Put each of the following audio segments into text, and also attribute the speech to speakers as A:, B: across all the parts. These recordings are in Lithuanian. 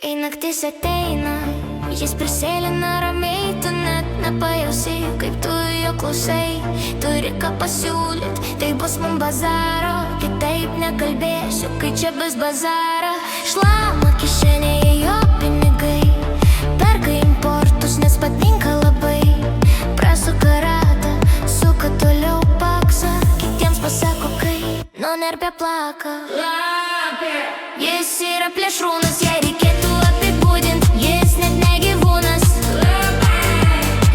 A: Kai naktis ateina, jis prisėlina ramiai, tu net nepajausi, kaip tu jo klausai. Turi ką pasiūlyt, tai bus mum bazaro, kitaip nekalbėsiu, kai čia bus bazara. Šlama kišenėje jo pinigai, perka importus, nes patinka labai. Prasuka ratą, suka toliau paksą, kitiems pasako kai, nu nerpė plaka. Jis yra plėšrūnas, jei reikėtų apibūdint, jis net ne gyvūnas.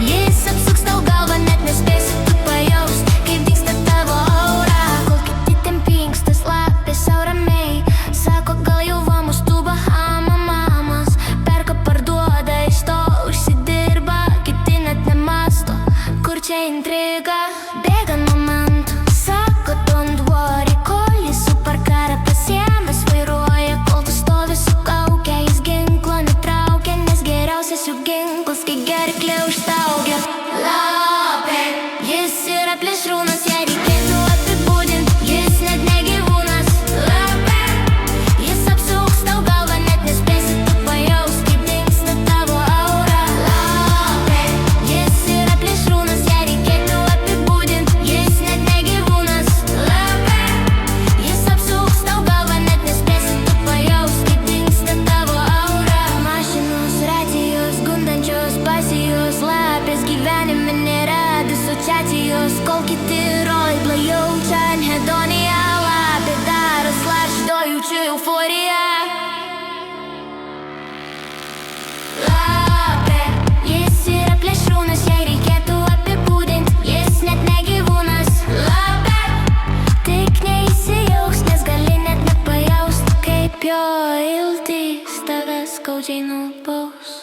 A: Jis apsuks tau galvą, net nespėsi tu pajaust, kaip dingsta tavo aura. Kol kiti tempi inkstas lapės sau ramiai, sako gal jau va mus tų Bahama mamas. Perka parduoda, iš to užsidirba, kiti net nemasto, kur čia intriga. Bėga momentų, sako don't worry, kol jis superkarą pasiėmęs vairuoja. Kol tu stovi su kauke, jis ginklo netraukia, nes geriausias jų ginklas, kai gerklė užstaugia. Lapė, jis yra plėšrūnas, jei reikėtų apibūdint, jis net ne gyvūnas. Lapė, jis apsuks tau galvą, net nespėsi tu pajaust, kaip dingsta tavo aura. Lapė, jis yra plėšrūnas, jei reikėtų apibūdint, jis net ne gyvūnas. Lapė, jis apsuks tau galvą, net nespėsi tu pajaust, kaip dingsta tavo aura. Mašinos, racijos, gundančios pasijos, lapės gyvenime nėra disociacijos. Kol kiti roidla jaučia anhedoniją, lapė daro slapsto, jaučiu euforiją. Lapė, jis yra plėšrūnas, jei reikėtų apibūdint, jis net ne gyvūnas. Lapė, tik neįsijaus, nes gali net nepajaust, kaip jo iltys tave skaudžiai nubaus.